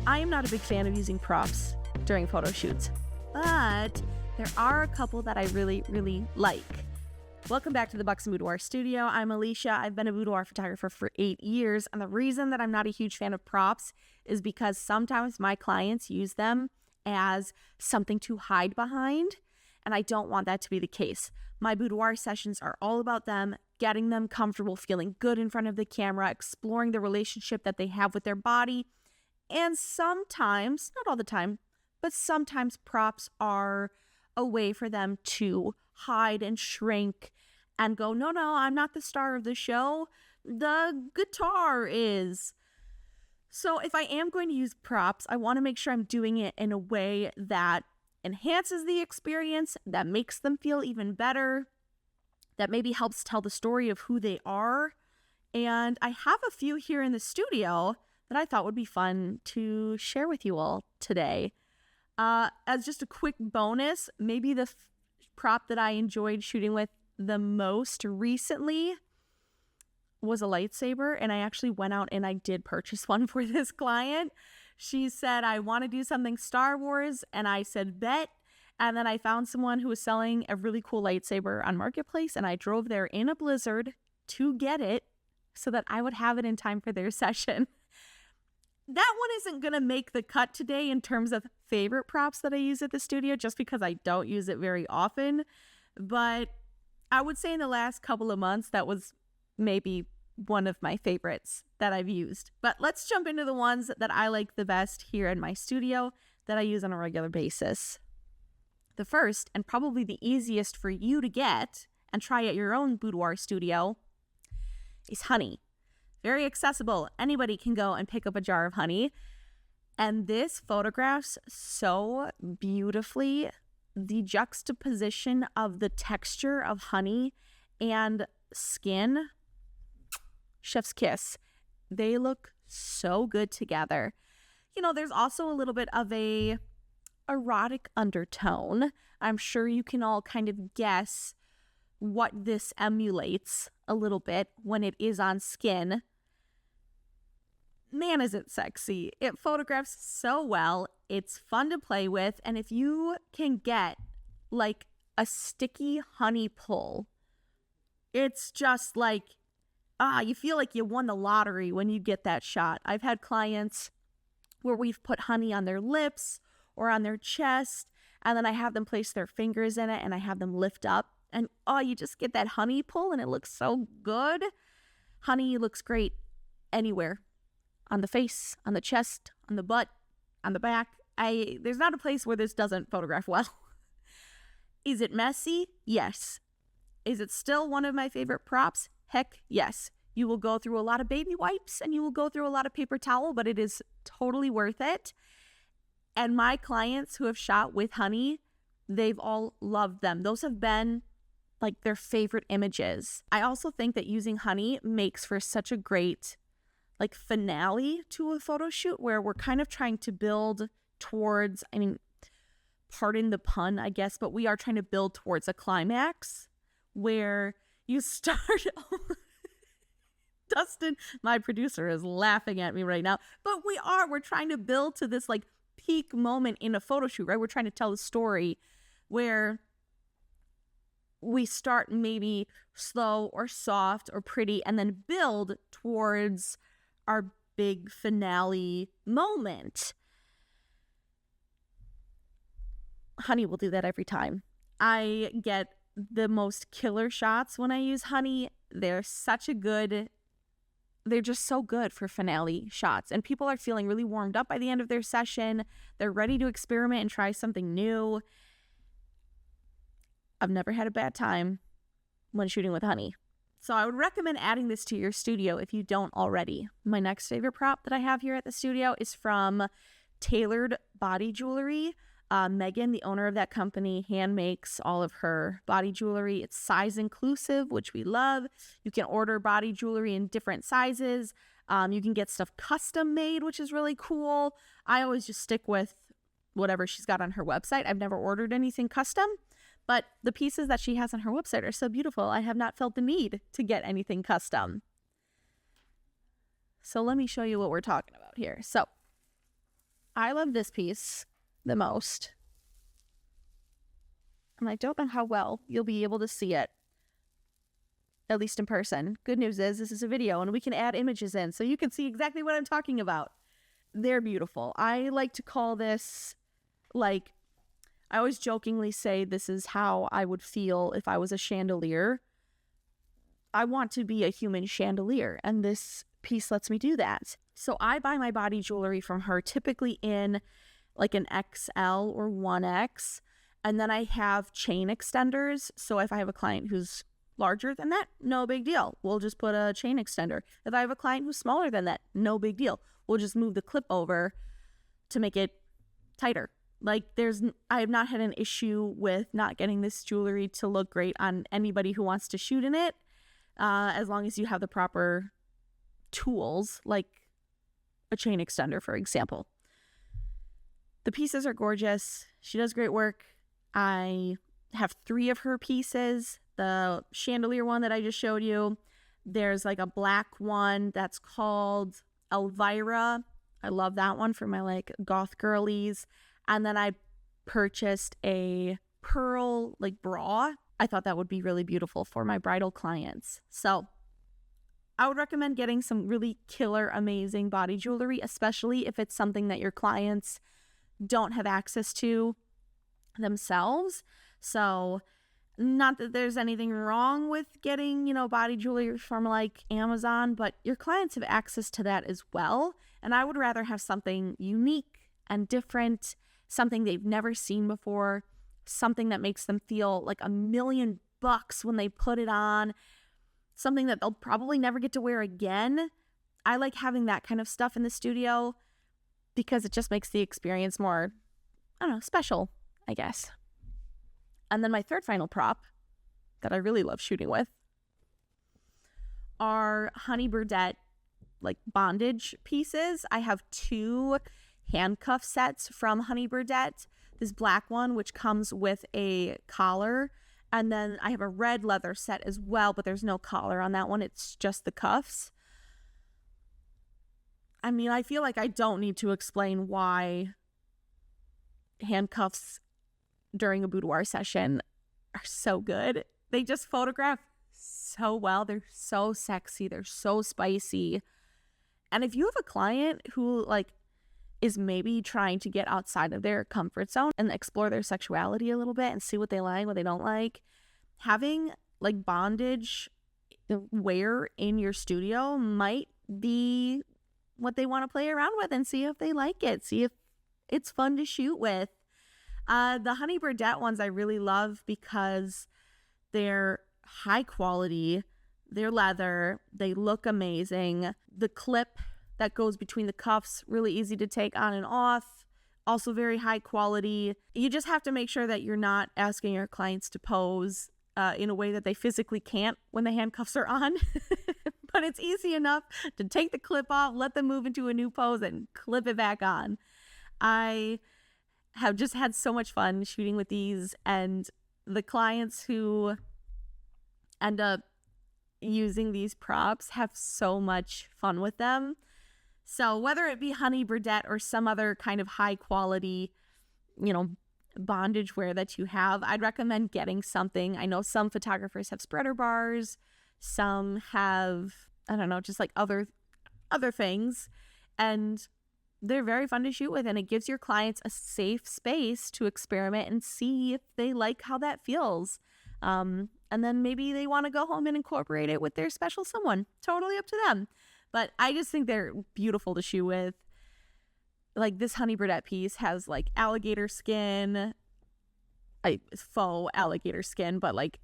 I am not a big fan of using props during photo shoots, but there are a couple that I really, really like. Welcome back to the Buxom Boudoir studio. I'm Alicia. I've been a boudoir photographer for 8 years, and the reason that I'm not a huge fan of props is because sometimes my clients use them as something to hide behind, and I don't want that to be the case. My boudoir sessions are all about them getting them comfortable, feeling good in front of the camera, exploring the relationship that they have with their body, and sometimes, not all the time, but sometimes props are a way for them to hide and shrink and go, no, I'm not the star of the show. The guitar is. So if I am going to use props, I want to make sure I'm doing it in a way that enhances the experience, that makes them feel even better, that maybe helps tell the story of who they are. And I have a few here in the studio that I thought would be fun to share with you all today. As just a quick bonus, maybe the prop that I enjoyed shooting with the most recently was a lightsaber, and I actually went out and I did purchase one for this client. She said, I want to do something Star Wars, and I said, bet. And then I found someone who was selling a really cool lightsaber on Marketplace, and I drove there in a blizzard to get it so that I would have it in time for their session. That one isn't going to make the cut today in terms of favorite props that I use at the studio, just because I don't use it very often. But I would say in the last couple of months, that was maybe one of my favorites that I've used. But let's jump into the ones that I like the best here in my studio that I use on a regular basis. The first, and probably the easiest for you to get and try at your own boudoir studio, is honey. Very accessible. Anybody can go and pick up a jar of honey. And this photographs so beautifully the juxtaposition of the texture of honey and skin. Chef's kiss. They look so good together. You know, there's also a little bit of a erotic undertone. I'm sure you can all kind of guess what this emulates a little bit when it is on skin. Man, is it sexy. It photographs so well. It's fun to play with. And if you can get like a sticky honey pull, it's just like, you feel like you won the lottery when you get that shot. I've had clients where we've put honey on their lips or on their chest, and then I have them place their fingers in it and I have them lift up. And you just get that honey pull and it looks so good. Honey looks great anywhere. On the face, on the chest, on the butt, on the back. There's not a place where this doesn't photograph well. Is it messy? Yes. Is it still one of my favorite props? Heck, yes. You will go through a lot of baby wipes and you will go through a lot of paper towel, but it is totally worth it. And my clients who have shot with honey, they've all loved them. Those have been like their favorite images. I also think that using honey makes for such a great like finale to a photo shoot where we're kind of trying to build towards, pardon the pun, I guess, but we are trying to build towards a climax where you start. Dustin, my producer, is laughing at me right now, but we're trying to build to this like peak moment in a photo shoot, right? We're trying to tell a story where we start maybe slow or soft or pretty and then build towards our big finale moment. Honey will do that every time. I get the most killer shots when I use honey. They're just so good for finale shots. And people are feeling really warmed up by the end of their session. They're ready to experiment and try something new. I've never had a bad time when shooting with honey. So I would recommend adding this to your studio if you don't already. My next favorite prop that I have here at the studio is from Tailored Body Jewelry. Megan, the owner of that company, hand makes all of her body jewelry. It's size inclusive, which we love. You can order body jewelry in different sizes. You can get stuff custom made, which is really cool. I always just stick with whatever she's got on her website. I've never ordered anything custom, but the pieces that she has on her website are so beautiful. I have not felt the need to get anything custom. So let me show you what we're talking about here. So I love this piece the most. And I don't know how well you'll be able to see it, at least in person. Good news is this is a video and we can add images in so you can see exactly what I'm talking about. They're beautiful. I like to call this, like, I always jokingly say this is how I would feel if I was a chandelier. I want to be a human chandelier, and this piece lets me do that. So I buy my body jewelry from her typically in like an XL or 1X, and then I have chain extenders. So if I have a client who's larger than that, no big deal. We'll just put a chain extender. If I have a client who's smaller than that, no big deal. We'll just move the clip over to make it tighter. Like I have not had an issue with not getting this jewelry to look great on anybody who wants to shoot in it, as long as you have the proper tools, like a chain extender, for example. The pieces are gorgeous. She does great work. I have 3 of her pieces. The chandelier one that I just showed you. There's like a black one that's called Elvira. I love that one for my like goth girlies. And then I purchased a pearl like bra. I thought that would be really beautiful for my bridal clients. So I would recommend getting some really killer, amazing body jewelry, especially if it's something that your clients don't have access to themselves. So not that there's anything wrong with getting, body jewelry from like Amazon, but your clients have access to that as well. And I would rather have something unique and different, something they've never seen before, something that makes them feel like $1,000,000 when they put it on, something that they'll probably never get to wear again. I like having that kind of stuff in the studio because it just makes the experience more, special, I guess. And then my third final prop that I really love shooting with are Honey Burdette like bondage pieces. I have 2 handcuff sets from Honey Burdette. This black one, which comes with a collar. And then I have a red leather set as well, but there's no collar on that one. It's just the cuffs. I mean, I feel like I don't need to explain why handcuffs during a boudoir session are so good. They just photograph so well. They're so sexy. They're so spicy. And if you have a client who like is maybe trying to get outside of their comfort zone and explore their sexuality a little bit and see what they like, what they don't like, having like bondage wear in your studio might be what they want to play around with and see if they like it, see if it's fun to shoot with. The Honey Burdette ones I really love because they're high quality, they're leather, they look amazing. The clip that goes between the cuffs, really easy to take on and off, also very high quality. You just have to make sure that you're not asking your clients to pose in a way that they physically can't when the handcuffs are on. But it's easy enough to take the clip off, let them move into a new pose, and clip it back on. I have just had so much fun shooting with these, and the clients who end up using these props have so much fun with them. So whether it be Honey Burdette or some other kind of high quality, bondage wear that you have, I'd recommend getting something. I know some photographers have spreader bars, some have, just like other things, and they're very fun to shoot with, and it gives your clients a safe space to experiment and see if they like how that feels. And then maybe they want to go home and incorporate it with their special someone. Totally up to them. But I just think they're beautiful to shoot with. Like this Honey Burdette piece has like alligator skin, faux alligator skin, but like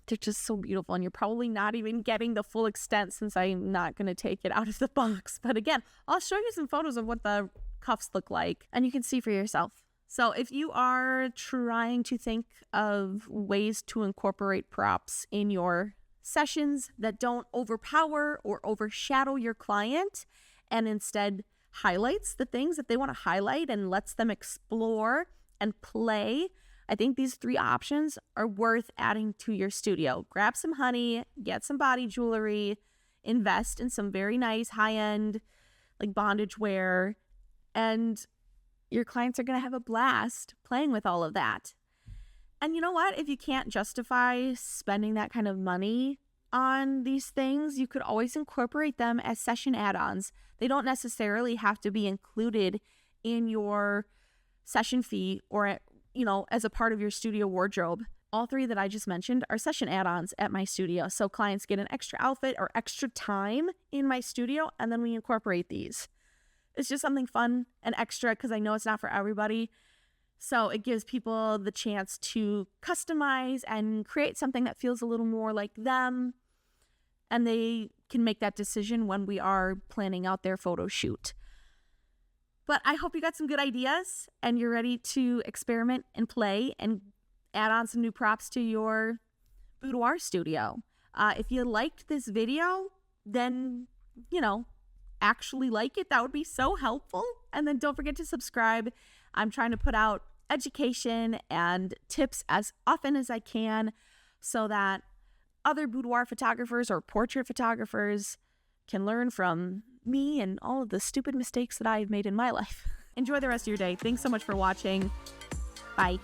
they're just so beautiful, and you're probably not even getting the full extent since I'm not going to take it out of the box. But again, I'll show you some photos of what the cuffs look like and you can see for yourself. So if you are trying to think of ways to incorporate props in your sessions that don't overpower or overshadow your client and instead highlights the things that they want to highlight and lets them explore and play, I think these 3 options are worth adding to your studio. Grab some honey, get some body jewelry, invest in some very nice high-end like bondage wear, And your clients are going to have a blast playing with all of that. And you know what? If you can't justify spending that kind of money on these things, you could always incorporate them as session add-ons. They don't necessarily have to be included in your session fee or, as a part of your studio wardrobe. All three that I just mentioned are session add-ons at my studio. So clients get an extra outfit or extra time in my studio, and then we incorporate these. It's just something fun and extra because I know it's not for everybody. So it gives people the chance to customize and create something that feels a little more like them. And they can make that decision when we are planning out their photo shoot. But I hope you got some good ideas and you're ready to experiment and play and add on some new props to your boudoir studio. If you liked this video, then, actually like it. That would be so helpful. And then don't forget to subscribe. I'm trying to put out education and tips as often as I can so that other boudoir photographers or portrait photographers can learn from me and all of the stupid mistakes that I've made in my life. Enjoy the rest of your day. Thanks so much for watching. Bye.